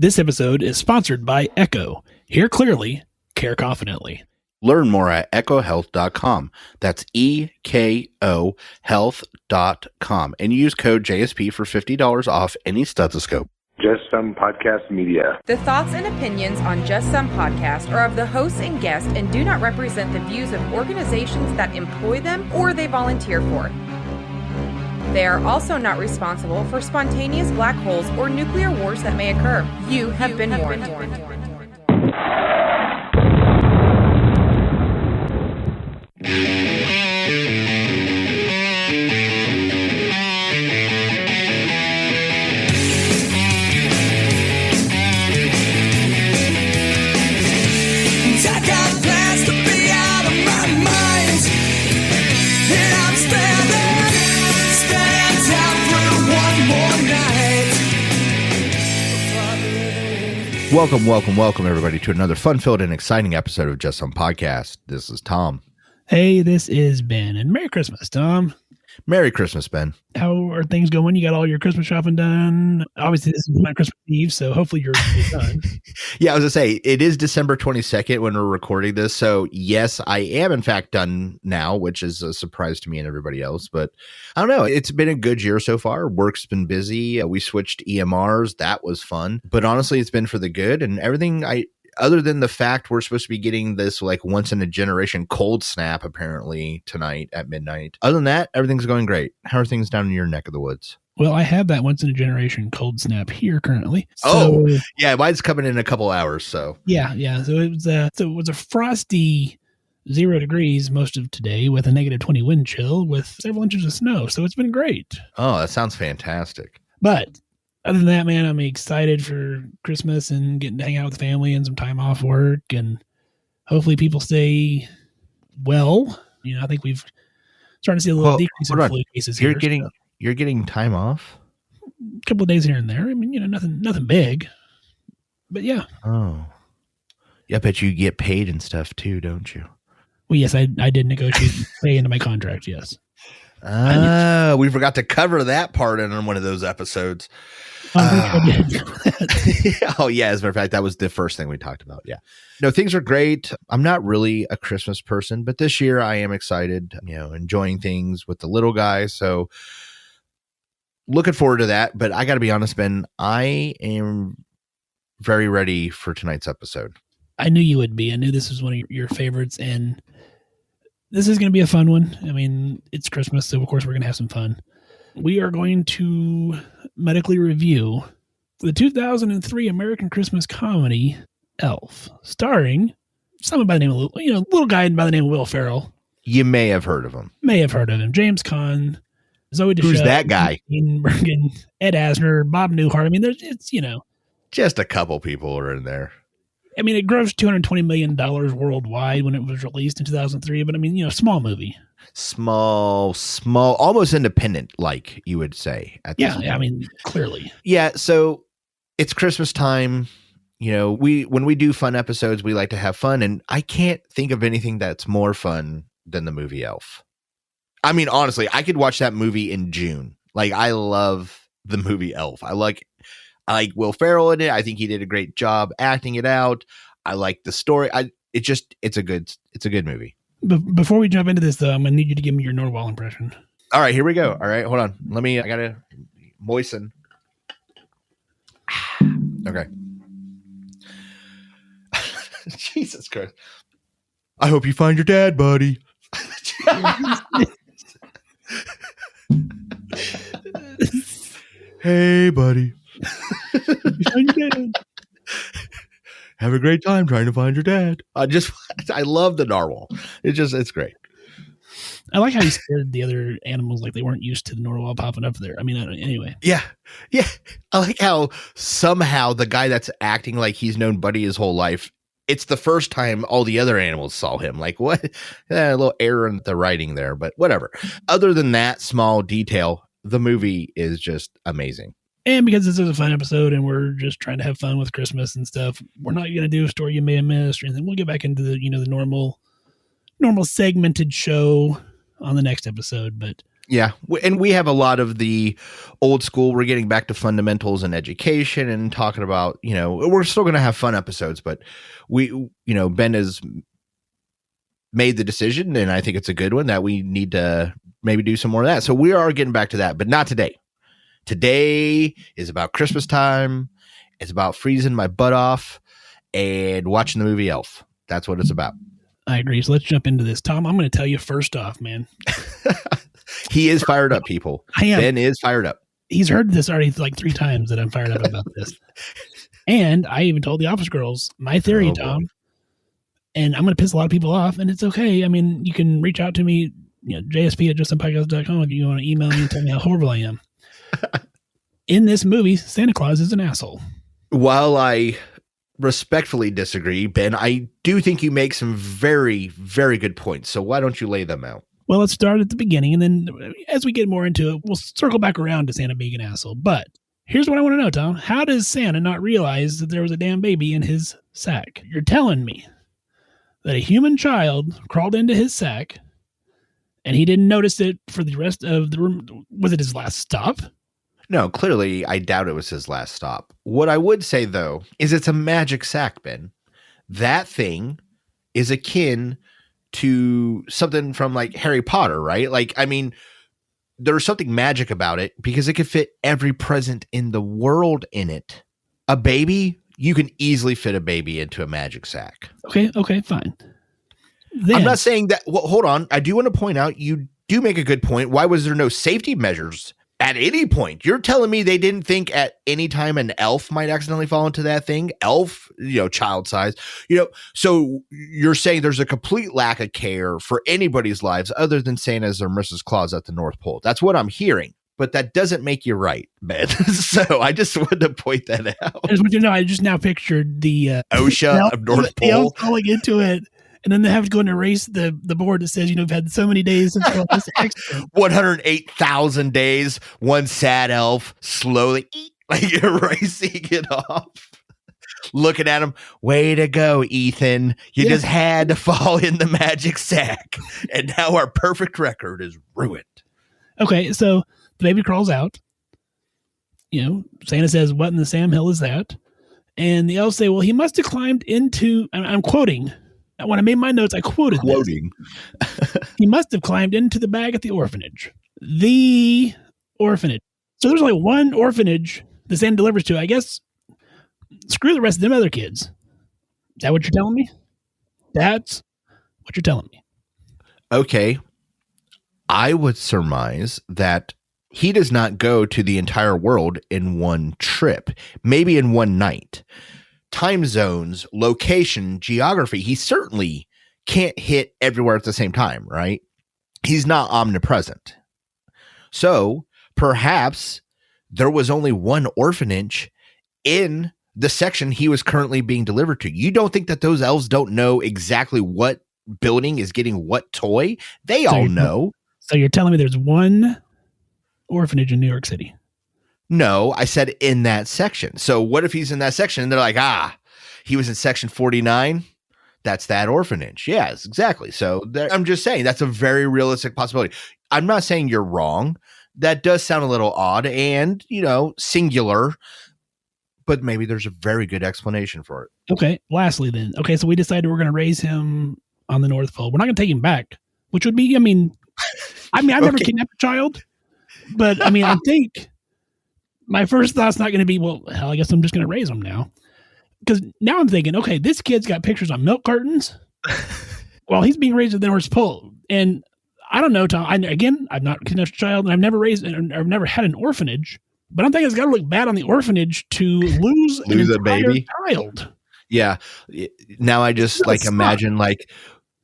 This episode is sponsored by Echo. Hear clearly, care confidently. Learn more at echohealth.com. That's EKO health.com. And use code JSP for $50 off any stethoscope. Just Some Podcast Media. The thoughts and opinions on Just Some Podcast are of the hosts and guests and do not represent the views of organizations that employ them or they volunteer for. They are also not responsible for spontaneous black holes or nuclear wars that may occur. You have been warned. Welcome, everybody, to another fun-filled and exciting episode of Just Some Podcast. This is Tom. Hey, this is Ben, and Merry Christmas, Tom. Merry Christmas, Ben. How are things going? You got all your Christmas shopping done? Obviously, this is my Christmas Eve, so hopefully you're done. Yeah, I was going to say, it is December 22nd when we're recording this, so yes, I am in fact done now, which is a surprise to me and everybody else, but I don't know. It's been a good year so far. Work's been busy. We switched EMRs. That was fun, but honestly, it's been for the good, and everything other than the fact we're supposed to be getting this like once in a generation cold snap apparently tonight at midnight. Other than that, everything's going great. How are things down in your neck of the woods? Well, I have that once in a generation cold snap here currently. So, yeah, mine's coming in a couple hours. So yeah. So it was a frosty 0 degrees most of today with a negative 20 wind chill with several inches of snow. So it's been great. Oh, that sounds fantastic. But other than that, man, I'm excited for Christmas and getting to hang out with the family and some time off work, and hopefully people stay well. You know, I think we've starting to see a little decrease in flu cases here. You're getting time off? A couple of days here and there. I mean, you know, nothing big, but yeah. Oh, yeah, I bet you get paid and stuff too, don't you? Well, yes, I did negotiate pay into my contract. Yes. We forgot to cover that part in one of those episodes. Oh yeah, as a matter of fact, that was the first thing we talked about. Yeah, no, things are great. I'm not really a Christmas person, but this year I am excited, you know, enjoying things with the little guy. So looking forward to that. But I got to be honest, Ben, I am very ready for tonight's episode. I knew you would be. I knew this was one of your favorites, and this is going to be a fun one. I mean, it's Christmas, so of course we're going to have some fun. We are going to medically review the 2003 American Christmas comedy Elf, starring someone by the name of, little guy by the name of Will Ferrell. You may have heard of him. James Caan, Zoe Deschanel. Who's that guy? Ian Bergen, Ed Asner, Bob Newhart. I mean, just a couple people are in there. I mean, it grossed $220 million worldwide when it was released in 2003, but I mean, small movie. Small, almost independent, like you would say. Yeah, I mean, clearly. Yeah, so it's Christmas time. You know, when we do fun episodes, we like to have fun, and I can't think of anything that's more fun than the movie Elf. I mean, honestly, I could watch that movie in June. Like, I love the movie Elf. I like Will Ferrell in it. I think he did a great job acting it out. I like the story. It's a good movie. Before we jump into this, though, I'm gonna need you to give me your Norwal impression. All right, here we go. All right, hold on. I gotta moisten. Okay. Jesus Christ. I hope you find your dad, buddy. Hey, buddy. Have a great time trying to find your dad. I love the narwhal. It's great. I like how he scared the other animals like they weren't used to the narwhal popping up there. I mean, anyway. Yeah. I like how somehow the guy that's acting like he's known Buddy his whole life, it's the first time all the other animals saw him. Like, what? A little error in the writing there, but whatever. Other than that small detail, the movie is just amazing. And because this is a fun episode and we're just trying to have fun with Christmas and stuff, we're not going to do a story you may have missed or anything. We'll get back into the, the normal segmented show on the next episode. But Yeah. And we have a lot of the old school. We're getting back to fundamentals and education and talking about, we're still going to have fun episodes, but Ben has made the decision, and I think it's a good one, that we need to maybe do some more of that. So we are getting back to that, but not today. Today is about Christmas time. It's about freezing my butt off and watching the movie Elf. That's what it's about. I agree. So let's jump into this. Tom, I'm going to tell you first off, man. He is fired up, people. I am. Ben is fired up. He's heard this already like 3 times that I'm fired up about this. And I even told the office girls my theory, Tom. And I'm going to piss a lot of people off, and it's okay. I mean, you can reach out to me, jsp@justinpodcast.com if you want to email me and tell me how horrible I am. In this movie, Santa Claus is an asshole. While I respectfully disagree, Ben, I do think you make some very, very good points. So why don't you lay them out? Well, let's start at the beginning, and then as we get more into it, we'll circle back around to Santa being an asshole. But here's what I want to know, Tom. How does Santa not realize that there was a damn baby in his sack? You're telling me that a human child crawled into his sack and he didn't notice it for the rest of the room? Was it his last stop? No, clearly, I doubt it was his last stop. What I would say, though, is it's a magic sack, Ben. That thing is akin to something from like Harry Potter, right? Like, I mean, there's something magic about it because it could fit every present in the world in it. A baby, you can easily fit a baby into a magic sack. Okay, fine. Then, I'm not saying that. Well, hold on. I do want to point out, you do make a good point. Why was there no safety measures at any point? You're telling me they didn't think at any time an elf might accidentally fall into that thing? Elf, child size, so you're saying there's a complete lack of care for anybody's lives other than Santa's or Mrs. Claus at the North Pole. That's what I'm hearing, but that doesn't make you right, Ben. So I just wanted to point that out. I just now pictured the OSHA of North Pole. The elf falling into it. And then they have to go and erase the board that says, we've had so many days since this accident. 108,000 days, one sad elf slowly erasing it off. Looking at him, way to go, Ethan. You just had to fall in the magic sack. And now our perfect record is ruined. Okay, so the baby crawls out. Santa says, what in the Sam Hill is that? And the elves say, well, he must have climbed into, I'm quoting. When I made my notes, I quoted this. He must have climbed into the bag at the orphanage. The orphanage. So there's only one orphanage the Santa delivers to. I guess screw the rest of them other kids. Is that what you're telling me? That's what you're telling me. Okay. I would surmise that he does not go to the entire world in one trip, maybe in one night. Time zones, location, geography, he certainly can't hit everywhere at the same time, right? He's not omnipresent. So perhaps there was only one orphanage in the section he was currently being delivered to. You don't think that those elves don't know exactly what building is getting what toy? They all know. So you're telling me there's one orphanage in New York City? No, I said in that section. So what if he's in that section and they're like, he was in section 49? That's that orphanage. Yes, exactly. So I'm just saying that's a very realistic possibility. I'm not saying you're wrong. That does sound a little odd and, singular, but maybe there's a very good explanation for it. Okay. Lastly then. Okay. So we decided we're going to raise him on the North Pole. We're not going to take him back, which would be, I've never kidnapped a child, but I think my first thought's not going to be, well, hell, I guess I'm just going to raise him now. Because now I'm thinking, okay, this kid's got pictures on milk cartons while he's being raised at the North Pole. And I don't know, Tom. I've not kidnapped a child, and I've never had an orphanage. But I'm thinking it's got to look bad on the orphanage to lose a baby child. Yeah. Now I just imagine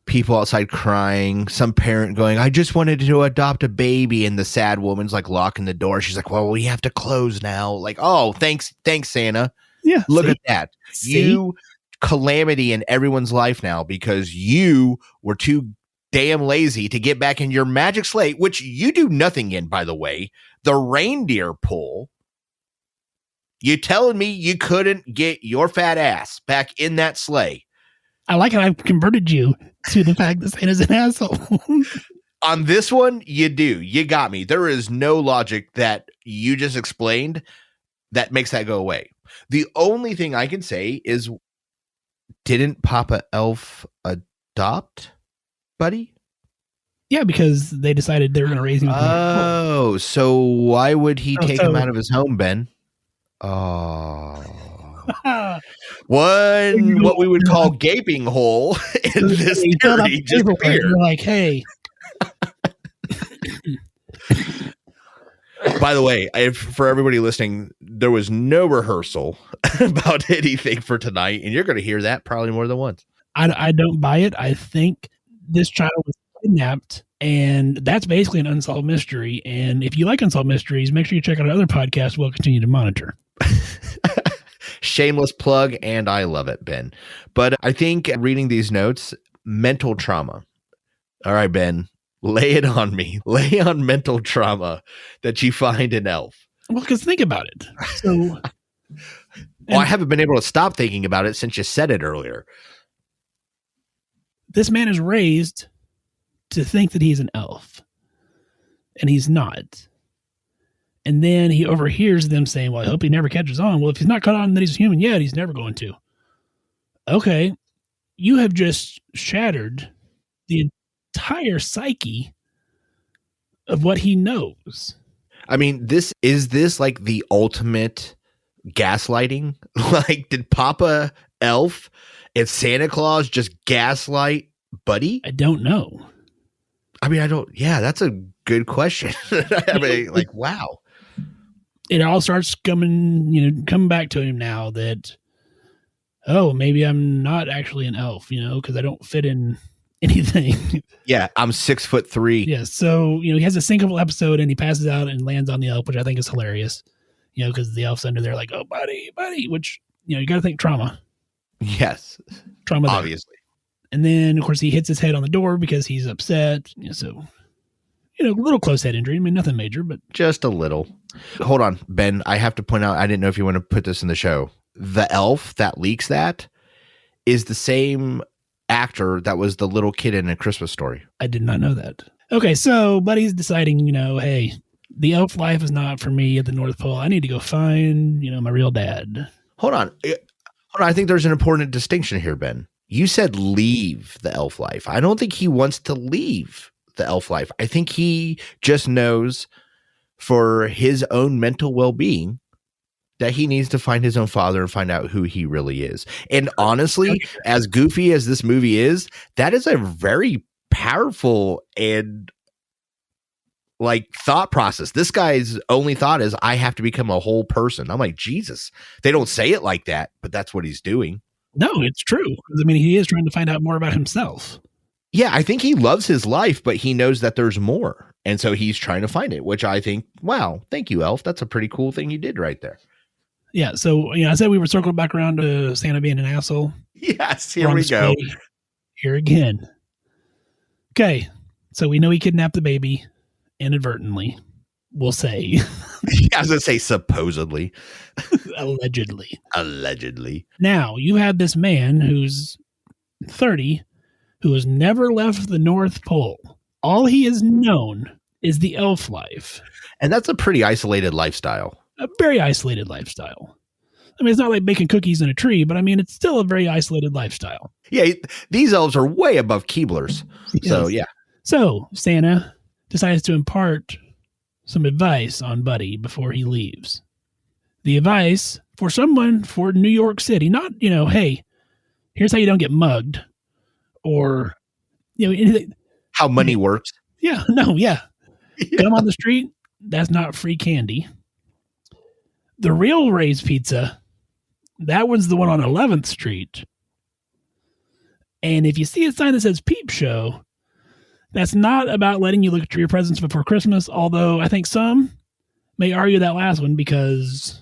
people outside crying, some parent going, I just wanted to adopt a baby, and the sad woman's locking the door. She's like, well, we have to close now. Oh, thanks Santa. Yeah. Look at that. You calamity in everyone's life now because you were too damn lazy to get back in your magic sleigh, which you do nothing in, by the way. The reindeer pull. You telling me you couldn't get your fat ass back in that sleigh? I like how I've converted you to the fact that Santa's an asshole. On this one, you do. You got me. There is no logic that you just explained that makes that go away. The only thing I can say is, didn't Papa Elf adopt Buddy? Yeah, because they decided they were going to raise him. Oh, so why would he take him out of his home, Ben? Oh. What we would call gaping hole in this theory just appeared. You're like, hey. By the way, for everybody listening, there was no rehearsal about anything for tonight, and you're going to hear that probably more than once. I don't buy it. I think this child was kidnapped, and that's basically an unsolved mystery. And if you like unsolved mysteries, make sure you check out other podcasts we'll continue to monitor. Shameless plug, and I love it, Ben. But I think reading these notes, mental trauma. All right, Ben, lay it on me. Lay on mental trauma that you find in Elf. Well, because think about it. So, I haven't been able to stop thinking about it since you said it earlier. This man is raised to think that he's an elf, and he's not. And then he overhears them saying, well, I hope he never catches on. Well, if he's not caught on that he's human yet, he's never going to. Okay. You have just shattered the entire psyche of what he knows. I mean, is this like the ultimate gaslighting? Like, did Papa Elf and Santa Claus just gaslight Buddy? I don't know. I mean, yeah, that's a good question. I mean, like, wow. It all starts coming back to him now that, oh, maybe I'm not actually an elf, because I don't fit in anything. Yeah, I'm 6'3". Yeah, so, he has a sinkable episode and he passes out and lands on the elf, which I think is hilarious, because the elf's under there like, oh, buddy, you got to think trauma. Yes. Trauma. Obviously. There. And then, of course, he hits his head on the door because he's upset. So, a little close head injury. I mean, nothing major, but just a little. Hold on, Ben. I have to point out, I didn't know if you want to put this in the show. The elf that leaks that is the same actor that was the little kid in A Christmas Story. I did not know that. Okay, so Buddy's deciding, hey, the elf life is not for me at the North Pole. I need to go find, my real dad. Hold on. I think there's an important distinction here, Ben. You said leave the elf life. I don't think he wants to leave the elf life. I think he just knows for his own mental well-being that he needs to find his own father and find out who he really is. And honestly, as goofy as this movie is, that is a very powerful and thought process. This guy's only thought is, I have to become a whole person. I'm like, Jesus, they don't say it like that, but that's what he's doing. No, it's true. I mean, he is trying to find out more about himself. Yeah, I think he loves his life, but he knows that there's more. And so he's trying to find it, which I think, wow, thank you, Elf. That's a pretty cool thing you did right there. Yeah, so I said we were circling back around to Santa being an asshole. Yes, here we go. Here again. Okay, so we know he kidnapped the baby inadvertently, we'll say. I was going to say supposedly. Allegedly. Now, you have this man who's 30 who has never left the North Pole. All he has known is the elf life. And that's a pretty isolated lifestyle. A very isolated lifestyle. I mean, it's not like baking cookies in a tree, but I mean, it's still a very isolated lifestyle. Yeah, these elves are way above Keeblers. Yes. So, yeah. So, Santa decides to impart some advice on Buddy before he leaves. The advice for someone for New York City, not, hey, here's how you don't get mugged, or, anything. How money works. Yeah, no, yeah. Come on the street, that's not free candy. The real Ray's Pizza, that one's the one on 11th Street. And if you see a sign that says Peep Show, that's not about letting you look at your presents before Christmas, although I think some may argue that last one because,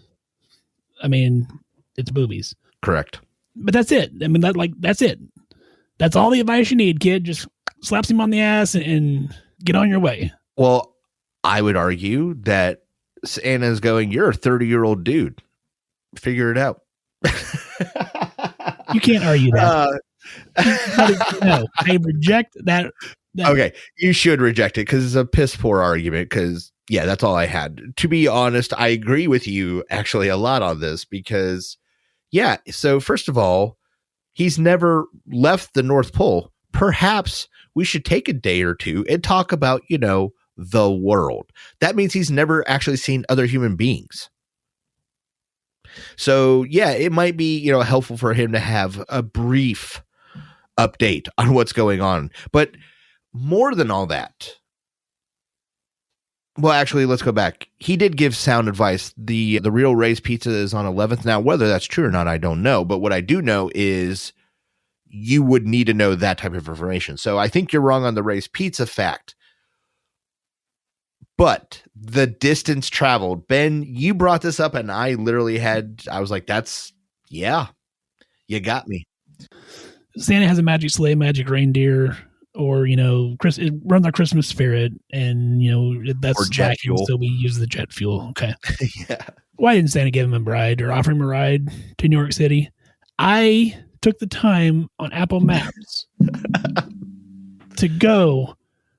it's boobies. Correct. But that's it. That's it. That's all the advice you need, kid. Just slaps him on the ass and get on your way. Well, I would argue that Santa's going, you're a 30-year-old dude. Figure it out. You can't argue that. No, I reject that Okay, you should reject it because it's a piss poor argument. Because that's all I had. To be honest, I agree with you actually a lot on this because so first of all, he's never left the North Pole. Perhaps we should take a day or two and talk about, the world. That means he's never actually seen other human beings. So it might be, helpful for him to have a brief update on what's going on. But more than all that, well, actually, let's go back. He did give sound advice. The Real Ray's Pizza is on 11th. Now, whether that's true or not, I don't know. But what I do know is you would need to know that type of information. So I think you're wrong on the Ray's Pizza fact. But the distance traveled, Ben, you brought this up and I was like, you got me. Santa has a magic sleigh, magic reindeer, or, it runs on Christmas spirit, and, that's or jet fuel. So we use the jet fuel. Okay. Yeah. Why didn't Santa give him a ride or offer him a ride to New York City? I took the time on Apple Maps to go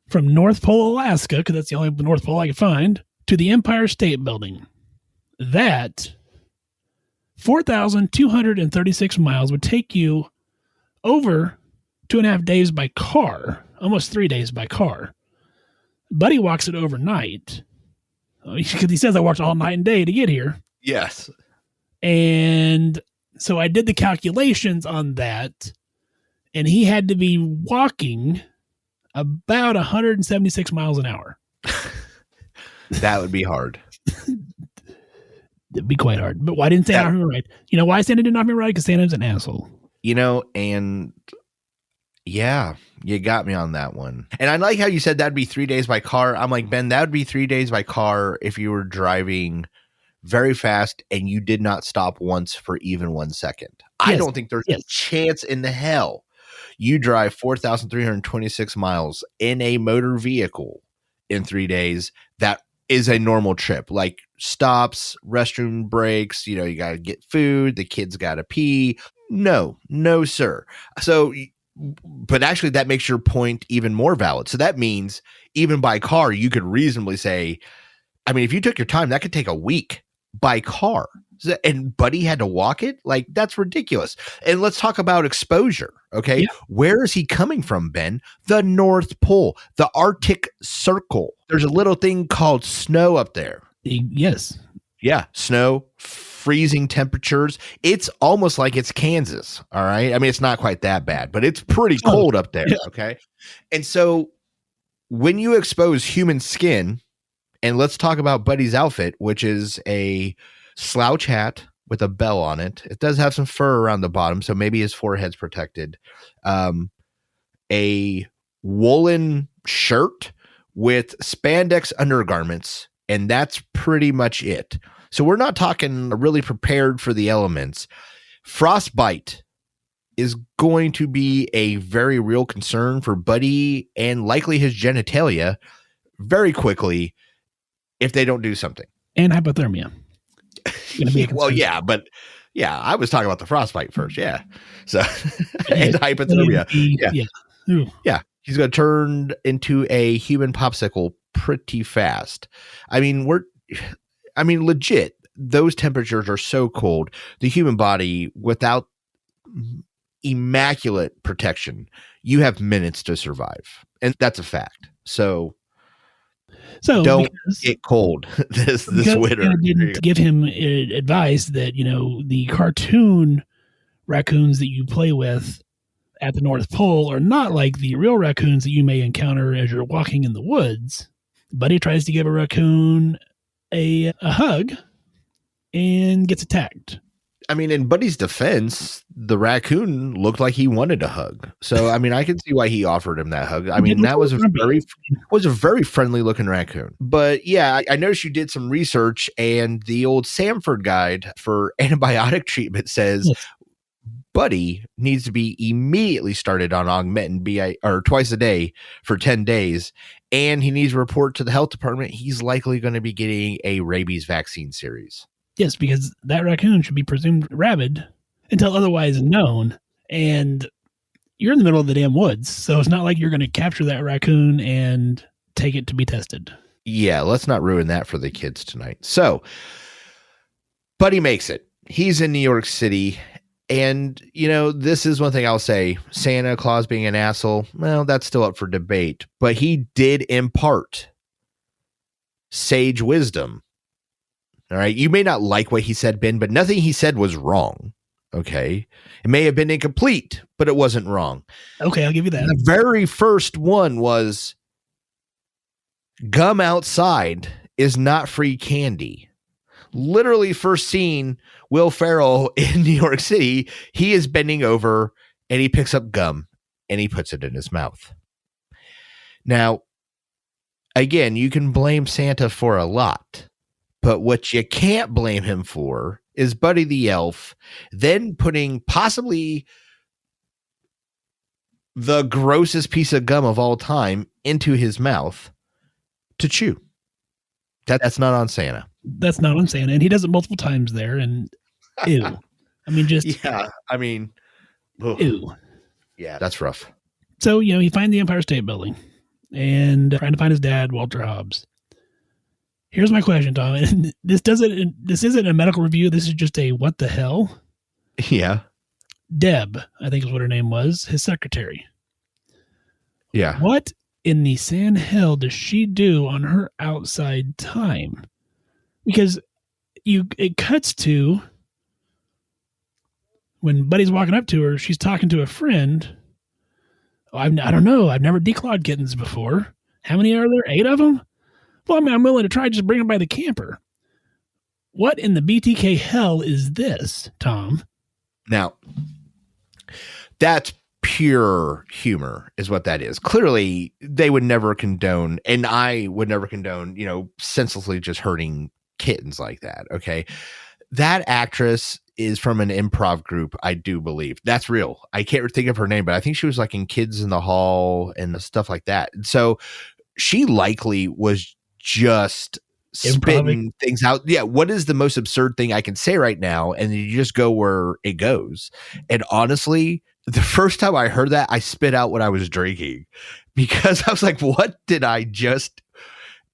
from North Pole, Alaska, because that's the only North Pole I could find, to the Empire State Building. That 4,236 miles would take you over 2.5 days by car, almost 3 days by car. Buddy walks it overnight because he says I walked all night and day to get here. Yes. And so I did the calculations on that, and he had to be walking about 176 miles an hour. That would be hard. It'd be quite hard. But why didn't Santa offer me a ride? You know why Santa didn't offer me a ride? Because Santa's an asshole. And you got me on that one. And I like how you said that'd be 3 days by car. I'm like, Ben, that would be 3 days by car if you were driving very fast and you did not stop once for even 1 second. Yes. I don't think there's a chance in the hell you drive 4,326 miles in a motor vehicle in 3 days. That is a normal trip. Like stops, restroom breaks, you got to get food. The kids got to pee. No, sir. So, but actually that makes your point even more valid. So that means even by car, you could reasonably say, if you took your time, that could take a week by car. And Buddy had to walk it? Like, that's ridiculous. And let's talk about exposure, okay? Yeah. Where is he coming from, Ben? The North Pole, the Arctic Circle. There's a little thing called snow up there. Yes. Yeah, snow, freezing temperatures. It's almost like it's Kansas, all right? It's not quite that bad, but it's pretty cold up there, okay? And so when you expose human skin, and let's talk about Buddy's outfit, which is a slouch hat with a bell on it. It does have some fur around the bottom, so maybe his forehead's protected. A woolen shirt with spandex undergarments, and that's pretty much it. So we're not talking really prepared for the elements. Frostbite is going to be a very real concern for Buddy and likely his genitalia very quickly if they don't do something. And hypothermia. Well, I was talking about the frostbite first. Yeah. So, and hypothermia. Yeah. He's going to turn into a human popsicle pretty fast. Legit, those temperatures are so cold. The human body, without immaculate protection, you have minutes to survive. And that's a fact. So don't get cold this winter. I didn't give him advice that, the cartoon raccoons that you play with at the North Pole are not like the real raccoons that you may encounter as you're walking in the woods. Buddy tries to give a raccoon a hug and gets attacked. In Buddy's defense, the raccoon looked like he wanted a hug. So, I can see why he offered him that hug. That was a very friendly looking raccoon. But yeah, I noticed you did some research, and the old Sanford guide for antibiotic treatment says Buddy needs to be immediately started on Augmentin or twice a day for 10 days. And he needs to report to the health department. He's likely going to be getting a rabies vaccine series. Yes, because that raccoon should be presumed rabid until otherwise known. And you're in the middle of the damn woods, so it's not like you're going to capture that raccoon and take it to be tested. Yeah, let's not ruin that for the kids tonight. So, Buddy makes it. He's in New York City. And, this is one thing I'll say. Santa Claus being an asshole, well, that's still up for debate. But he did impart sage wisdom. All right. You may not like what he said, Ben, but nothing he said was wrong. Okay. It may have been incomplete, but it wasn't wrong. Okay, I'll give you that. The very first one was gum outside is not free candy. Literally first seen Will Ferrell in New York City. He is bending over and he picks up gum and he puts it in his mouth. Now, again, you can blame Santa for a lot, but what you can't blame him for is Buddy the Elf then putting possibly the grossest piece of gum of all time into his mouth to chew. That's not on Santa. That's not on Santa. And he does it multiple times there. And ew. I mean, just. Yeah. I mean, ugh. Ew. Yeah, that's rough. So, he finds the Empire State Building and trying to find his dad, Walter Hobbs. Here's my question, Tom. And this isn't a medical review. This is just a what the hell? Yeah. Deb, I think is what her name was, his secretary. Yeah. What in the sand hell does she do on her outside time? Because it cuts to when Buddy's walking up to her, she's talking to a friend. Oh, I don't know. I've never declawed kittens before. How many are there? 8 of them? Well, I mean, I'm willing to try. Just bring them by the camper. What in the BTK hell is this, Tom? Now, that's pure humor is what that is. Clearly, they would never condone, and I would never condone, senselessly just hurting kittens like that. Okay. That actress is from an improv group, I do believe. That's real. I can't think of her name, but I think she was like in Kids in the Hall and stuff like that. And so she likely was just spitting things out. Yeah. What is the most absurd thing I can say right now? And you just go where it goes. And honestly, the first time I heard that, I spit out what I was drinking because I was like, what did I just...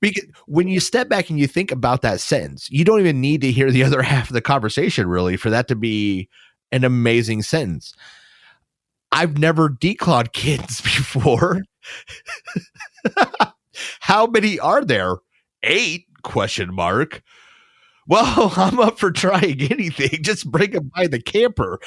Because when you step back and you think about that sentence, you don't even need to hear the other half of the conversation really for that to be an amazing sentence. I've never declawed kids before. How many are there? 8? ? Well, I'm up for trying anything. Just bring them by the camper.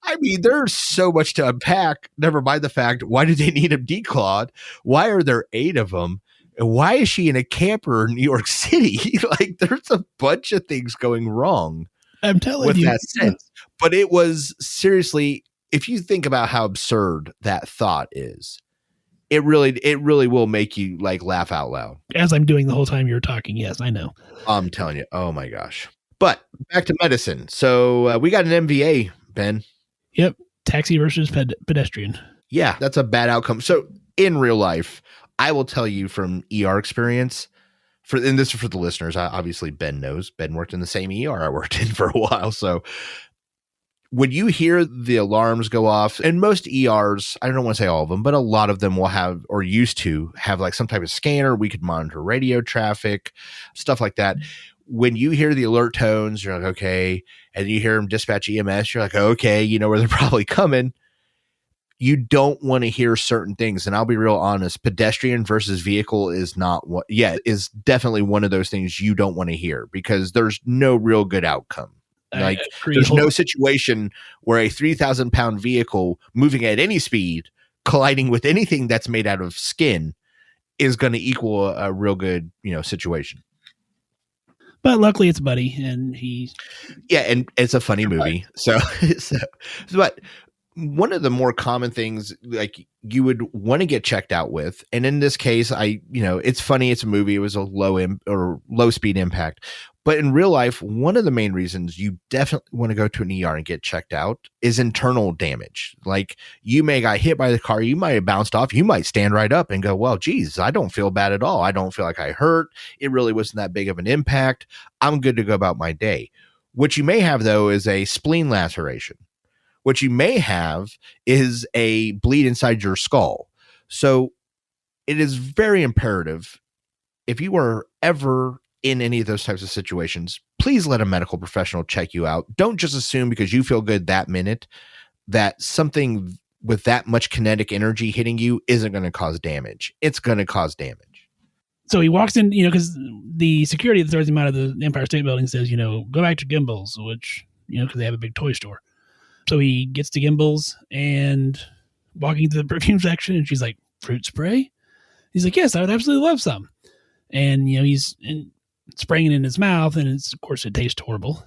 I mean, there's so much to unpack. Never mind the fact, why do they need them declawed? Why are there 8 of them? And why is she in a camper in New York City? Like, there's a bunch of things going wrong. I'm telling with you. That sense. But it was seriously, if you think about how absurd that thought is, it really will make you like laugh out loud. As I'm doing the whole time you're talking. Yes, I know. I'm telling you. Oh my gosh. But back to medicine. So we got an MVA, Ben. Yep. Taxi versus pedestrian. Yeah, that's a bad outcome. So in real life, I will tell you from ER experience, and this is for the listeners. Obviously, Ben knows. Ben worked in the same ER I worked in for a while. So when you hear the alarms go off, and most ERs, I don't want to say all of them, but a lot of them will have, or used to have, like some type of scanner. We could monitor radio traffic, stuff like that. When you hear the alert tones, you're like, okay. And you hear them dispatch EMS, you're like, okay, you know where they're probably coming. You don't want to hear certain things. And I'll be real honest, pedestrian versus vehicle is not what, is definitely one of those things you don't want to hear because there's no real good outcome. Like there's no situation where a 3,000 pound vehicle moving at any speed, colliding with anything that's made out of skin is going to equal a real good, situation. But luckily it's Buddy and and it's a funny movie. So, but one of the more common things like you would want to get checked out with, and in this case, it's funny. It's a movie. It was a low speed impact, but in real life, one of the main reasons you definitely want to go to an ER and get checked out is internal damage. Like you may got hit by the car. You might have bounced off. You might stand right up and go, well, geez, I don't feel bad at all. I don't feel like I hurt. It really wasn't that big of an impact. I'm good to go about my day. What you may have though is a spleen laceration, What you may have is a bleed inside your skull. So it is very imperative, if you are ever in any of those types of situations, please let a medical professional check you out. Don't just assume because you feel good that minute that something with that much kinetic energy hitting you isn't going to cause damage. It's going to cause damage. So he walks in, because the security that throws him out of the Empire State Building says, go back to Gimbals, which, because they have a big toy store. So he gets to Gimbals and walking to the perfume section, and she's like, fruit spray? He's like, yes, I would absolutely love some. And, he's spraying it in his mouth, and of course it tastes horrible.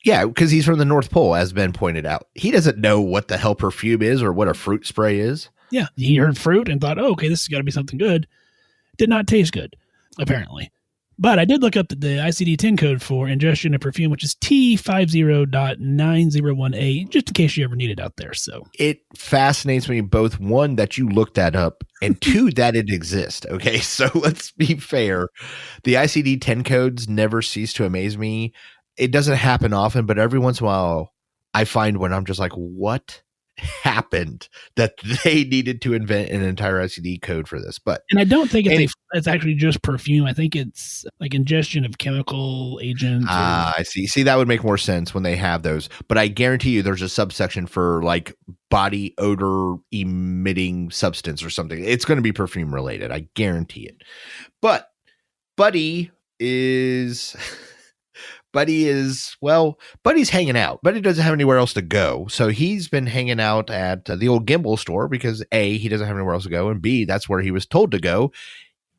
Yeah, because he's from the North Pole, as Ben pointed out. He doesn't know what the hell perfume is or what a fruit spray is. Yeah, he heard fruit and thought, okay, this has got to be something good. Did not taste good, apparently. But I did look up the ICD-10 code for ingestion of perfume, which is T50.9018, just in case you ever need it out there. So it fascinates me both, one, that you looked that up, and two, that it exists. Okay, so let's be fair. The ICD-10 codes never cease to amaze me. It doesn't happen often, but every once in a while, I find when I'm just like, what happened that they needed to invent an entire ICD code for this? And I don't think it's actually just perfume. I think it's like ingestion of chemical agents. I see. That would make more sense when they have those. But I guarantee you there's a subsection for like body odor emitting substance or something. It's going to be perfume related. I guarantee it. But Buddy is Buddy's hanging out. Buddy doesn't have anywhere else to go. So he's been hanging out at the old Gimbal store because A, he doesn't have anywhere else to go, and B, that's where he was told to go.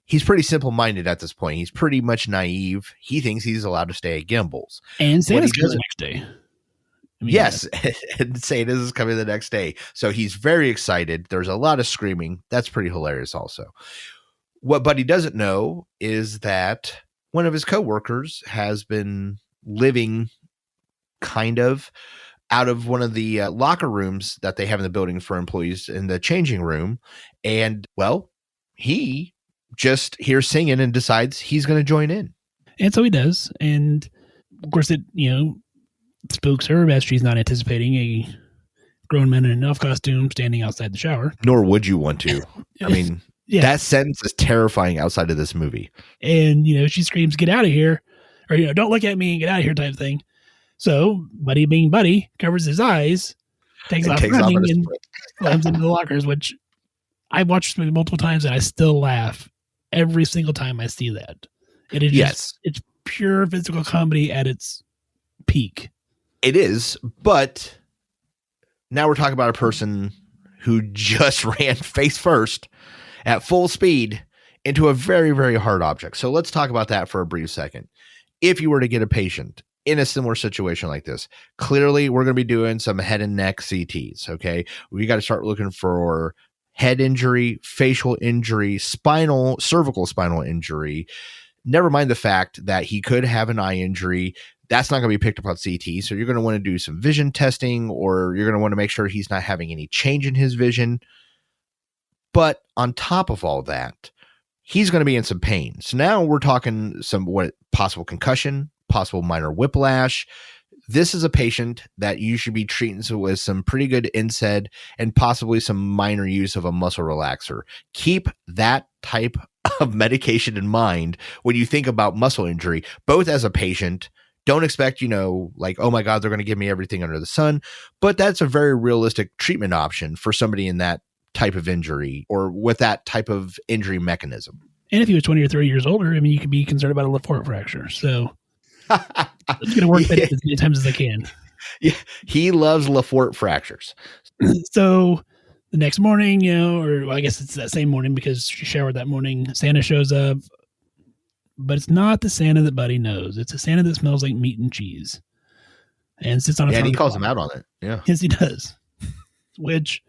He's pretty simple-minded at this point. He's pretty much naive. He thinks he's allowed to stay at Gimbals. And Santa's coming the next day. Yes, and Santa's is coming the next day. So he's very excited. There's a lot of screaming. That's pretty hilarious also. What Buddy doesn't know is that one of his coworkers has been living kind of out of one of the locker rooms that they have in the building for employees in the changing room. And he just hears singing and decides he's going to join in. And so he does. And of course it, spooks her as she's not anticipating a grown man in an elf costume standing outside the shower. Nor would you want to. I mean, that sentence is terrifying outside of this movie. And, she screams, get out of here. Or, don't look at me and get out of here type thing. So Buddy being Buddy covers his eyes, takes off running and slams into the lockers, which I watched this movie multiple times and I still laugh every single time I see that. It is it's pure physical comedy at its peak. It is, but now we're talking about a person who just ran face first at full speed into a very, very hard object. So let's talk about that for a brief second. If you were to get a patient in a similar situation like this, clearly we're going to be doing some head and neck CTs. Okay. We got to start looking for head injury, facial injury, cervical spinal injury. Never mind the fact that he could have an eye injury. That's not going to be picked up on CT. So you're going to want to do some vision testing, or you're going to want to make sure he's not having any change in his vision. But on top of all that, he's going to be in some pain. So now we're talking possible concussion, possible minor whiplash. This is a patient that you should be treating with some pretty good NSAID and possibly some minor use of a muscle relaxer. Keep that type of medication in mind when you think about muscle injury, both as a patient. Don't expect, like, oh my God, they're going to give me everything under the sun. But that's a very realistic treatment option for somebody in that type of injury or with that type of injury mechanism. And if he was 20 or 30 years older, you could be concerned about a LaForte fracture. So I'm going to work that as many times as I can. Yeah, he loves LaForte fractures. So the next morning, I guess it's that same morning because she showered that morning, Santa shows up, but it's not the Santa that Buddy knows. It's a Santa that smells like meat and cheese and sits on a and he calls him out on it. Yeah. Yes, he does. Which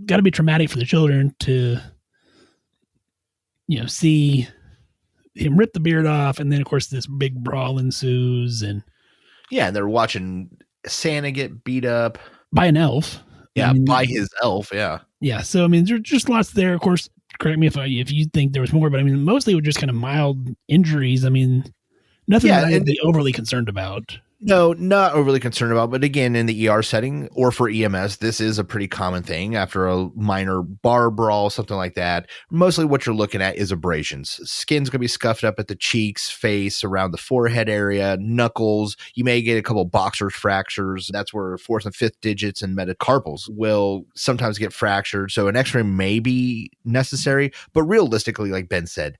got to be traumatic for the children to, see him rip the beard off. And then of course this big brawl ensues and they're watching Santa get beat up by an elf. Yeah. By his elf. Yeah. Yeah. So, there's just lots there. Of course, correct me if you think there was more, but mostly were just kind of mild injuries. Nothing that I'd be overly concerned about. No, not overly concerned about, but again, in the ER setting or for EMS, this is a pretty common thing after a minor bar brawl, something like that. Mostly what you're looking at is abrasions. Skin's going to be scuffed up at the cheeks, face, around the forehead area, knuckles. You may get a couple boxers fractures. That's where fourth and fifth digits and metacarpals will sometimes get fractured. So an x-ray may be necessary, but realistically, like Ben said,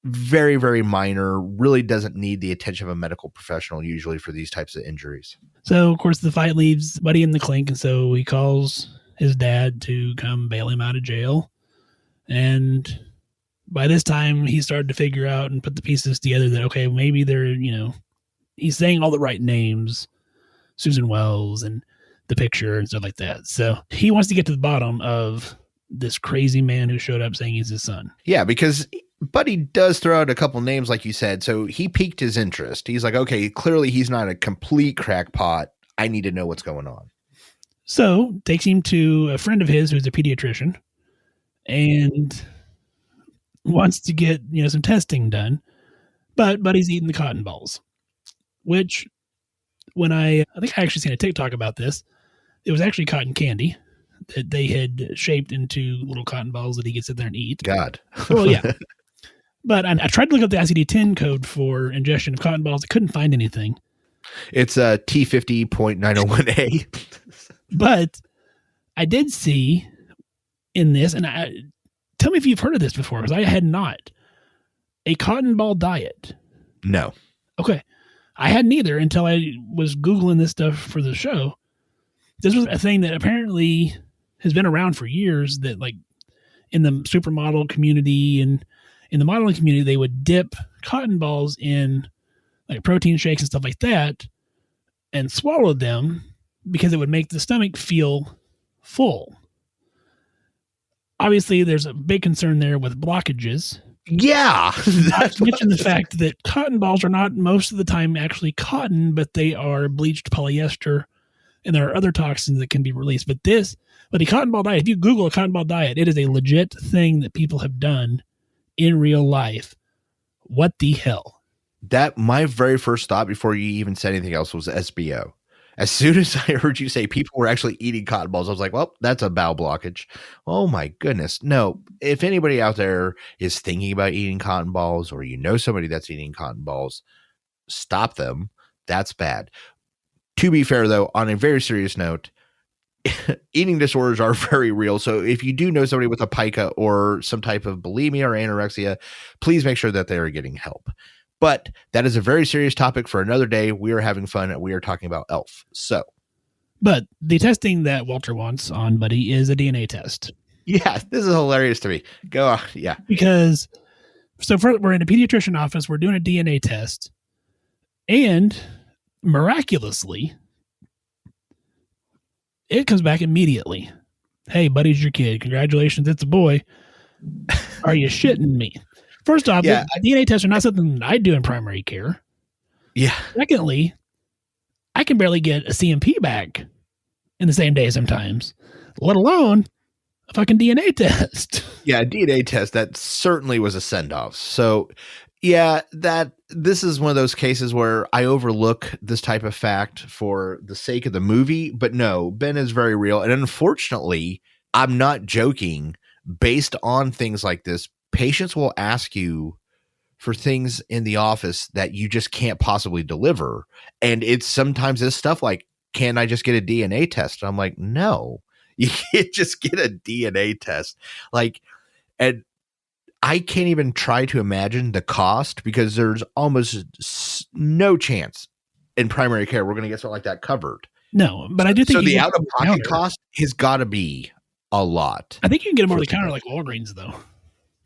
very, very minor, really doesn't need the attention of a medical professional usually for these types of injuries. So, of course, the fight leaves Buddy in the clink, and so he calls his dad to come bail him out of jail. And by this time, he started to figure out and put the pieces together that, okay, maybe they're, he's saying all the right names, Susan Wells and the picture and stuff like that. So he wants to get to the bottom of this crazy man who showed up saying he's his son. Yeah, because Buddy does throw out a couple names, like you said. So he piqued his interest. He's like, okay, clearly he's not a complete crackpot. I need to know what's going on. So takes him to a friend of his who's a pediatrician and wants to get, some testing done. But Buddy's eating the cotton balls, which when I think I actually seen a TikTok about this, it was actually cotton candy that they had shaped into little cotton balls that he could sit there and eat. God. Well, yeah. But I tried to look up the ICD-10 code for ingestion of cotton balls. I couldn't find anything. It's a T50.901A. But I did see in this, and tell me if you've heard of this before, because I had not, a cotton ball diet. No. Okay. I hadn't either until I was Googling this stuff for the show. This was a thing that apparently has been around for years, that like in the supermodel community and in the modeling community, they would dip cotton balls in like protein shakes and stuff like that and swallow them because it would make the stomach feel full. Obviously, there's a big concern there with blockages. Yeah. Not to mention the fact that cotton balls are not most of the time actually cotton, but they are bleached polyester, and there are other toxins that can be released. But the cotton ball diet, if you Google a cotton ball diet, it is a legit thing that people have done in real life. What the hell? That my very first thought before you even said anything else was SBO. As soon as I heard you say people were actually eating cotton balls, I was like, well, that's a bowel blockage. Oh my goodness. No, if anybody out there is thinking about eating cotton balls, or somebody that's eating cotton balls, stop them. That's bad. To be fair, though, on a very serious note, eating disorders are very real. So if you do know somebody with a pica or some type of bulimia or anorexia, please make sure that they are getting help. But that is a very serious topic for another day. We are having fun and we are talking about ELF. But the testing that Walter wants on Buddy is a DNA test. Yeah, this is hilarious to me. Go on. Yeah. Because we're in a pediatrician office. We're doing a DNA test. And miraculously, it comes back immediately. Hey, Buddy's your kid. Congratulations, it's a boy. Are you shitting me? First off, DNA tests are not something that I do in primary care. Yeah. Secondly, I can barely get a CMP back in the same day sometimes, let alone a fucking DNA test. Yeah, a DNA test, that certainly was a send-off. So, yeah, this is one of those cases where I overlook this type of fact for the sake of the movie, but no, Ben is very real. And unfortunately, I'm not joking. Based on things like this, patients will ask you for things in the office that you just can't possibly deliver. And it's sometimes this stuff like, can I just get a DNA test? And I'm like, no, you can't just get a DNA test. Like, and I can't even try to imagine the cost, because there's almost no chance in primary care we're going to get something like that covered. No, but I do think so. The out-of-pocket cost has got to be a lot. I think you can get them over the counter like Walgreens though,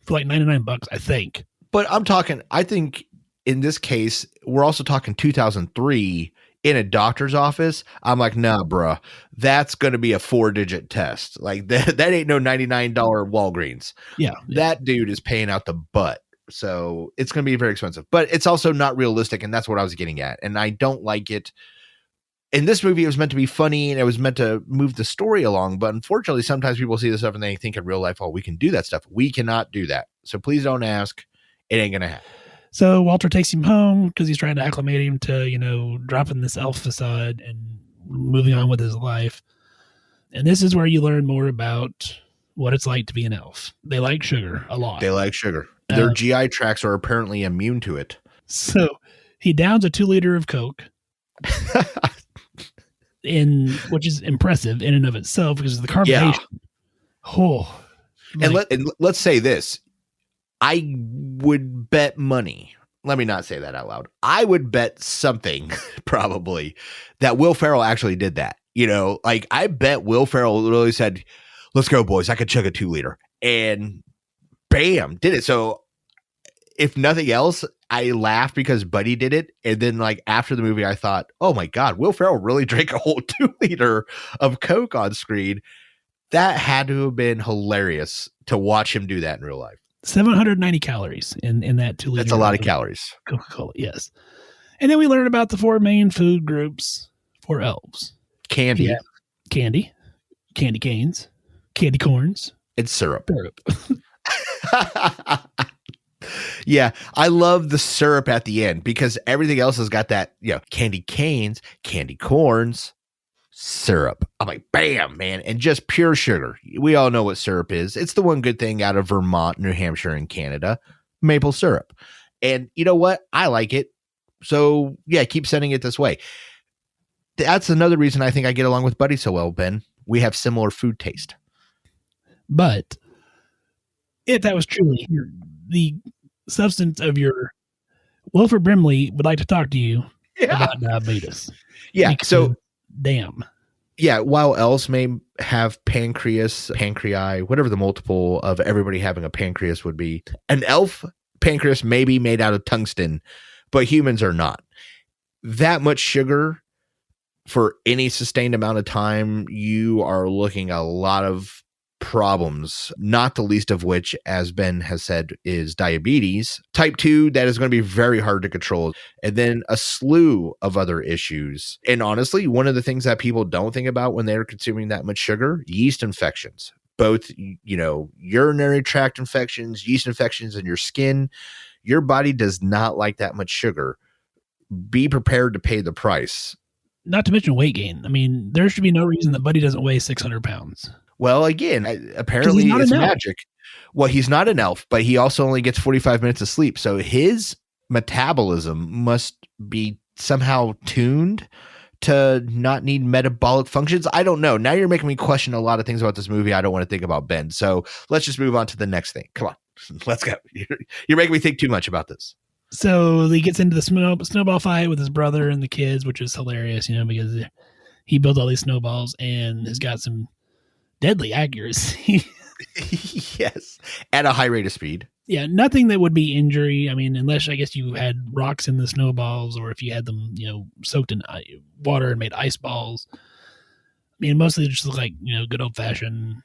for like $99, I think. But I think in this case, we're also talking 2003 in a doctor's office. I'm like, nah, bruh, that's going to be a 4-digit test. Like that ain't no $99 Walgreens. Yeah. That dude is paying out the butt. So it's going to be very expensive, but it's also not realistic. And that's what I was getting at. And I don't like it. In this movie, it was meant to be funny and it was meant to move the story along. But unfortunately, sometimes people see this stuff and they think in real life, oh, we can do that stuff. We cannot do that. So please don't ask. It ain't going to happen. So Walter takes him home because he's trying to acclimate him to, dropping this elf facade and moving on with his life. And this is where you learn more about what it's like to be an elf. They like sugar a lot. They like sugar. Their GI tracts are apparently immune to it. So he downs a 2 liter of Coke, which is impressive in and of itself because of the carbonation. Yeah. Oh, and let's say this. I would bet money. Let me not say that out loud. I would bet something probably that Will Ferrell actually did that. I bet Will Ferrell literally said, let's go, boys. I could chug a 2 liter. And bam, did it. So if nothing else, I laughed because Buddy did it. And then after the movie, I thought, oh my God, Will Ferrell really drank a whole 2 liter of Coke on screen. That had to have been hilarious to watch him do that in real life. 790 calories in that 2 liter. That's a lot of calories. Coca-Cola, yes. And then we learn about the 4 main food groups for elves. Candy. Yeah. Candy canes, candy corns. And syrup. Yeah, I love the syrup at the end because everything else has got that, candy canes, candy corns, syrup. I'm like, bam, man. And just pure sugar. We all know what syrup is. It's the one good thing out of Vermont, New Hampshire, and Canada, maple syrup. And you know what? I like it. So yeah, keep sending it this way. That's another reason I think I get along with Buddy so well, Ben. We have similar food taste. But if that was truly the substance of your Wilford Brimley would like to talk to you about diabetes. Yeah. So damn. Yeah. While elves may have pancreas, whatever the multiple of everybody having a pancreas would be, an elf pancreas may be made out of tungsten, but humans are not. That much sugar for any sustained amount of time, you are looking at a lot of problems, not the least of which, as Ben has said, is diabetes. Type 2, that is going to be very hard to control. And then a slew of other issues. And honestly, one of the things that people don't think about when they're consuming that much sugar, yeast infections, both, urinary tract infections, yeast infections in your skin. Your body does not like that much sugar. Be prepared to pay the price. Not to mention weight gain. I mean, there should be no reason that Buddy doesn't weigh 600 pounds. Well, again, apparently it's magic. Well, he's not an elf, but he also only gets 45 minutes of sleep. So his metabolism must be somehow tuned to not need metabolic functions. I don't know. Now you're making me question a lot of things about this movie I don't want to think about, Ben. So let's just move on to the next thing. Come on, let's go. You're making me think too much about this. So he gets into the snowball fight with his brother and the kids, which is hilarious, because he built all these snowballs and has got some deadly accuracy. Yes. At a high rate of speed. Yeah. Nothing that would be injury. I mean, unless I guess you had rocks in the snowballs or if you had them, soaked in water and made ice balls. I mean, mostly just look like, good old fashioned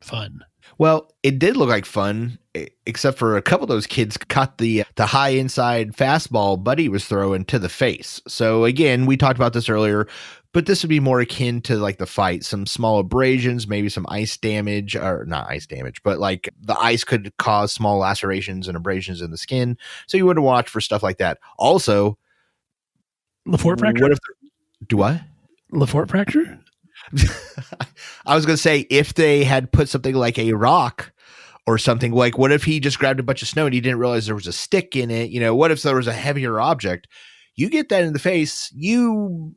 fun. Well, it did look like fun, except for a couple of those kids caught the high inside fastball Buddy was throwing to the face. So again, we talked about this earlier, but this would be more akin to the fight, some small abrasions, maybe some ice damage, or not ice damage, but the ice could cause small lacerations and abrasions in the skin. So you would watch for stuff like that. Also, LaFort fracture. Do what? LaFort fracture? I was going to say, if they had put something like a rock or something, what if he just grabbed a bunch of snow and he didn't realize there was a stick in it? What if there was a heavier object? You get that in the face, you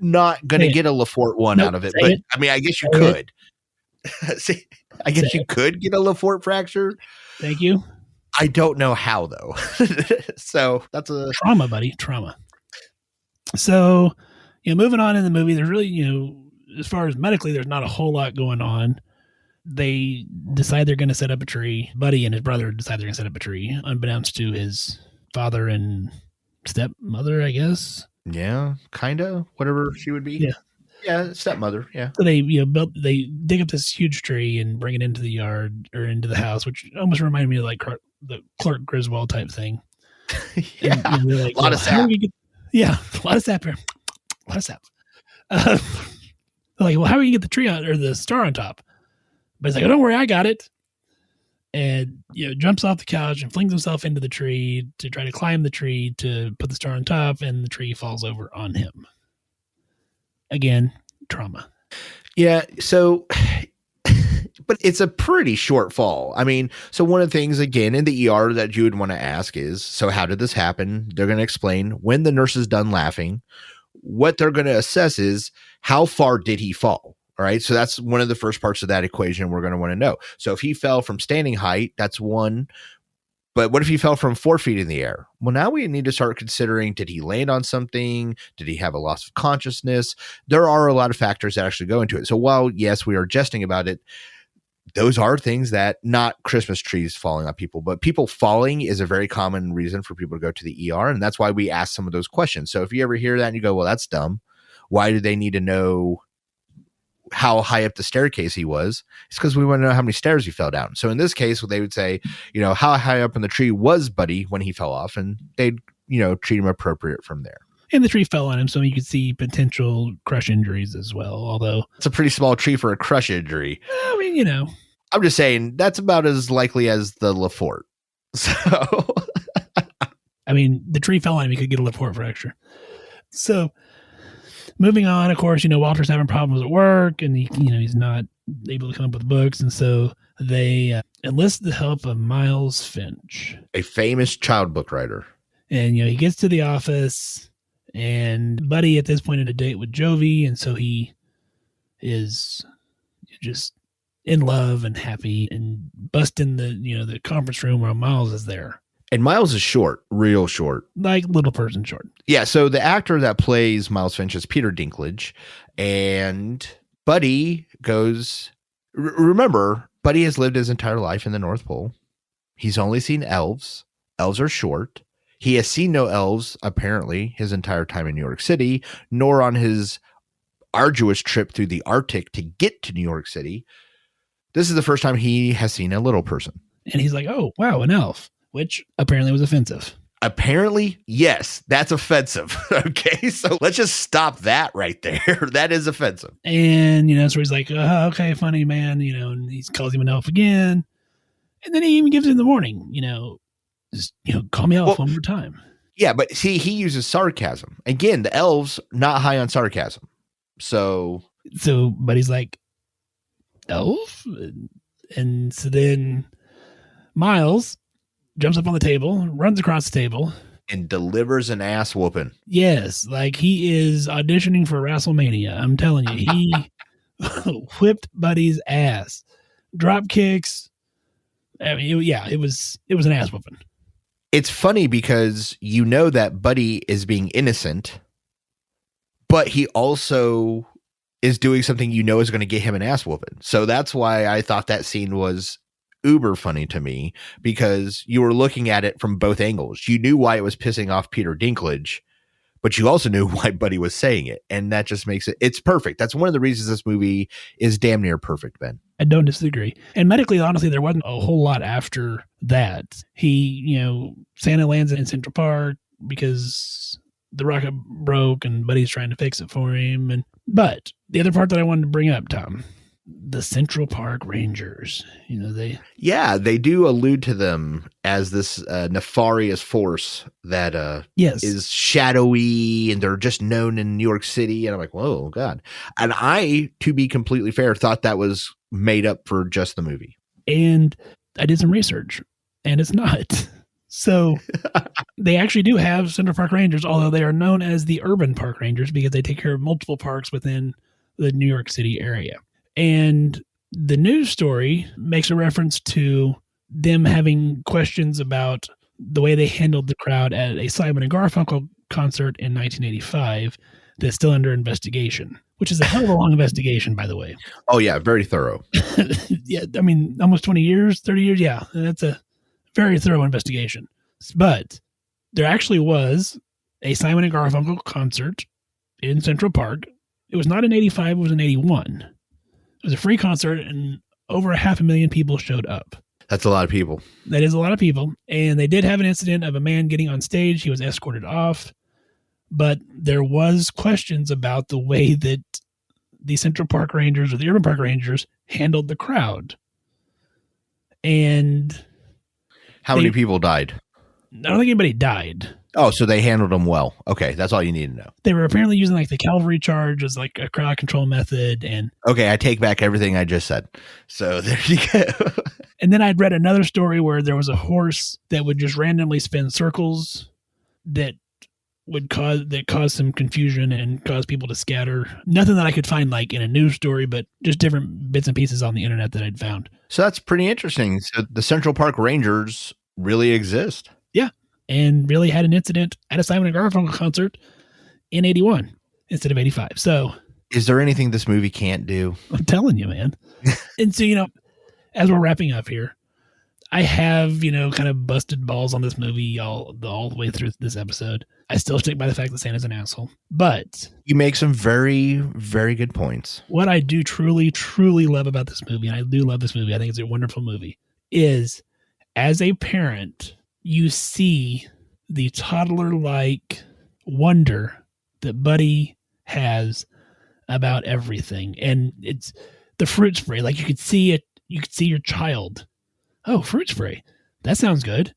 not going to get a LaFort one out of it. But I mean, I guess you could. See, I guess you could get a LaFort fracture. Thank you. I don't know how though. So that's a trauma, buddy. Trauma. So, moving on in the movie, there's really, as far as medically, there's not a whole lot going on. They decide they're going to set up a tree. Buddy and his brother decide they're going to set up a tree, unbeknownst to his father and stepmother, I guess. Yeah, kind of. Whatever she would be. Yeah. Yeah, stepmother. Yeah. So they, they dig up this huge tree and bring it into the yard or into the house, which almost reminded me of the Clark Griswold type thing. Yeah. And a lot of sap. A lot of sap here. A lot of sap. Well, how are you get the tree on or the star on top? But he's like, oh, don't worry, I got it. and jumps off the couch and flings himself into the tree to try to climb the tree to put the star on top, and the tree falls over on him. Again, trauma. Yeah, so but it's a pretty short fall. I mean, so one of the things, again, in the ER that you would want to ask is, so how did this happen? They're going to explain when the nurse is done laughing. What they're going to assess is how far did he fall? All right. So that's one of the first parts of that equation we're going to want to know. So if he fell from standing height, that's one. But what if he fell from 4 feet in the air? Well, now we need to start considering, did he land on something? Did he have a loss of consciousness? There are a lot of factors that actually go into it. So while, yes, we are jesting about it, those are things that, not Christmas trees falling on people, but people falling is a very common reason for people to go to the ER. And that's why we ask some of those questions. So if you ever hear that and you go, well, that's dumb. Why do they need to know how high up the staircase he was? It's because we want to know how many stairs he fell down. So in this case, they would say, how high up in the tree was Buddy when he fell off, and they'd, treat him appropriate from there. And the tree fell on him, so you could see potential crush injuries as well. Although it's a pretty small tree for a crush injury. I mean, I'm just saying that's about as likely as the LaForte. So I mean, the tree fell on him, he could get a LaForte fracture. So moving on, of course, Walter's having problems at work, and he's not able to come up with books, and so they enlist the help of Miles Finch, a famous child book writer. And he gets to the office, and Buddy at this point in a date with Jovi, and so he is just in love and happy, and bust in the conference room while Miles is there. And Miles is short, real short. Like little person short. Yeah, so the actor that plays Miles Finch is Peter Dinklage. And Buddy goes... remember, Buddy has lived his entire life in the North Pole. He's only seen elves. Elves are short. He has seen no elves, apparently, his entire time in New York City, nor on his arduous trip through the Arctic to get to New York City. This is the first time he has seen a little person. And he's like, oh, wow, an elf. Which apparently was offensive. Apparently, yes, that's offensive. Okay, so let's just stop that right there. That is offensive. And, so he's like, okay, funny, man, and he calls him an elf again. And then he even gives him the warning, just, call me elf one more time. Yeah, but see, he uses sarcasm. Again, the elves, not high on sarcasm. So, but he's like, elf? And so then Miles jumps up on the table, runs across the table, and delivers an ass whooping. Yes, like he is auditioning for WrestleMania. I'm telling you, he whipped Buddy's ass, drop kicks. I mean, it was an ass whooping. It's funny because that Buddy is being innocent, but he also is doing something is going to get him an ass whooping. So that's why I thought that scene was uber funny to me, because you were looking at it from both angles. You knew why it was pissing off Peter Dinklage, but you also knew why Buddy was saying it. And that just makes it's perfect. That's one of the reasons this movie is damn near perfect, Ben. I don't disagree. And medically, honestly, there wasn't a whole lot after that. He, Santa lands in Central Park because the rocket broke and Buddy's trying to fix it for him. But the other part that I wanted to bring up, Tom, the Central Park Rangers, they do allude to them as this nefarious force that is shadowy, and they're just known in New York City. And I'm like, whoa, God. And I, to be completely fair, thought that was made up for just the movie. And I did some research, and it's not. So they actually do have Central Park Rangers, although they are known as the Urban Park Rangers because they take care of multiple parks within the New York City area. And the news story makes a reference to them having questions about the way they handled the crowd at a Simon and Garfunkel concert in 1985 that's still under investigation, which is a hell of a long investigation, by the way. Oh, yeah. Very thorough. Yeah. I mean, almost 20 years, 30 years. Yeah. That's a very thorough investigation. But there actually was a Simon and Garfunkel concert in Central Park. It was not in 85. It was in 81. It was a free concert, and over 500,000 people showed up. That's a lot of people. That is a lot of people. And they did have an incident of a man getting on stage. He was escorted off. But there was questions about the way that the Central Park Rangers or the Urban Park Rangers handled the crowd. And How many people died? I don't think anybody died. Oh, so they handled them well. Okay, that's all you need to know. They were apparently using like the cavalry charge as like a crowd control method. And okay, I take back everything I just said. So there you go. And then I'd read another story where there was a horse that would just randomly spin circles that would cause some confusion and cause people to scatter. Nothing that I could find like in a news story, but just different bits and pieces on the internet that I'd found. So that's pretty interesting. So the Central Park Rangers really exist. Yeah. And really had an incident at a Simon & Garfunkel concert in 81 instead of 85. So is there anything this movie can't do? I'm telling you, man. And so, as we're wrapping up here, I have, kind of busted balls on this movie all the way through this episode. I still stick by the fact that Santa's an asshole. But you make some very, very good points. What I do truly, truly love about this movie, and I do love this movie, I think it's a wonderful movie, is as a parent, you see the toddler-like wonder that Buddy has about everything. And it's the fruit spray. Like you could see it. You could see your child. Oh, fruit spray. That sounds good.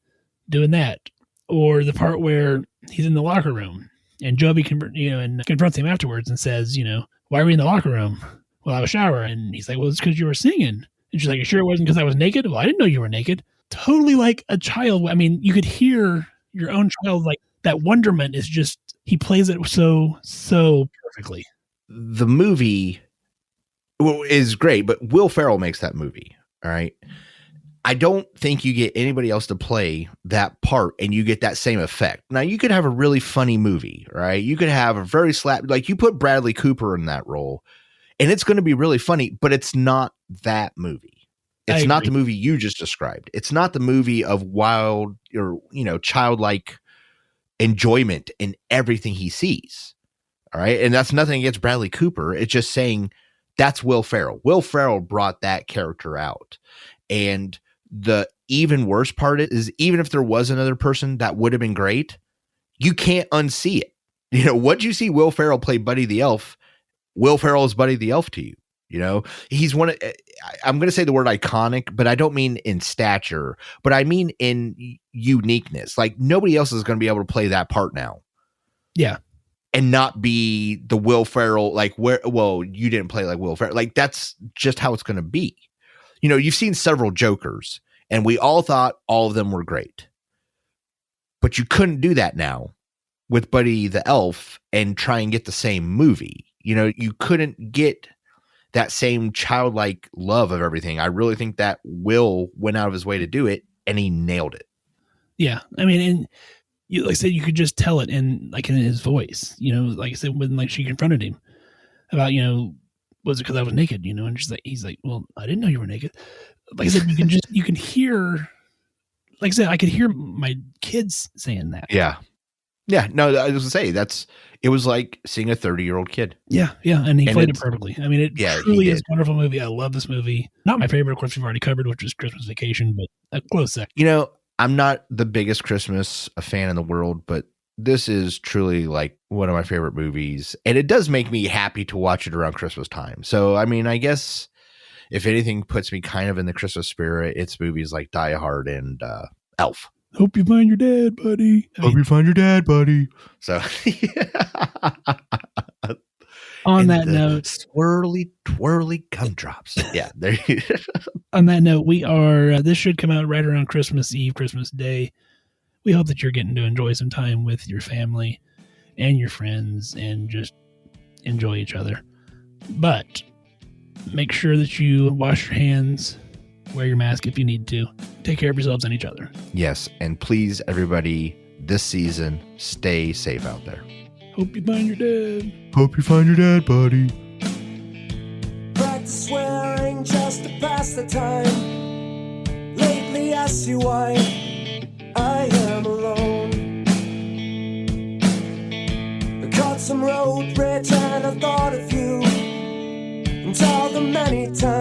Doing that. Or the part where he's in the locker room and Joby confronts him afterwards and says, why are we in the locker room? Well, I was showering. And he's like, well, it's because you were singing. And she's like, you sure it wasn't because I was naked? Well, I didn't know you were naked. Totally like a child. I mean, you could hear your own child, like that wonderment is just, he plays it so perfectly. The movie is great, but Will Ferrell makes that movie. All right. I don't think you get anybody else to play that part and you get that same effect. Now you could have a really funny movie, right? You could have a very like you put Bradley Cooper in that role and it's going to be really funny, but it's not that movie. It's not the movie you just described. It's not the movie of wild or, childlike enjoyment in everything he sees. All right. And that's nothing against Bradley Cooper. It's just saying that's Will Ferrell. Will Ferrell brought that character out. And the even worse part is even if there was another person that would have been great, you can't unsee it. Once you see Will Ferrell play Buddy the Elf, Will Ferrell is Buddy the Elf to you. He's I'm going to say the word iconic, but I don't mean in stature, but I mean in uniqueness. Like nobody else is going to be able to play that part now. Yeah. And not be the Will Ferrell, you didn't play like Will Ferrell. Like that's just how it's going to be. You've seen several Jokers and we all thought all of them were great, but you couldn't do that now with Buddy the Elf and try and get the same movie. You couldn't get that same childlike love of everything. I really think that Will went out of his way to do it and he nailed it. Yeah. I mean, and like I said, you could just tell it in his voice, like I said, when she confronted him about, was it because I was naked, and he's like, well, I didn't know you were naked. Like I said, you can hear, like I said, I could hear my kids saying that. Yeah. Yeah. No, I was going to say it was like seeing a 30-year-old kid. Yeah. Yeah. And he played it perfectly. I mean, it truly is a wonderful movie. I love this movie. Not my favorite, of course, we've already covered, which is Christmas Vacation, but a close second. I'm not the biggest Christmas fan in the world, but this is truly like one of my favorite movies. And it does make me happy to watch it around Christmas time. So, I mean, I guess if anything puts me kind of in the Christmas spirit, it's movies like Die Hard and Elf. Hope you find your dad, buddy. Hope you find your dad, buddy. So, on that note, swirly, twirly gumdrops. Yeah. There you go. On that note, we are, this should come out right around Christmas Eve, Christmas Day. We hope that you're getting to enjoy some time with your family and your friends and just enjoy each other. But make sure that you wash your hands, wear your mask if you need to. Take care of yourselves and each other. Yes. And please, everybody, this season, stay safe out there. Hope you find your dad. Hope you find your dad, buddy. Practice swearing just to pass the time. Lately I see why I am alone. I caught some road rage and I thought of you. And all the many times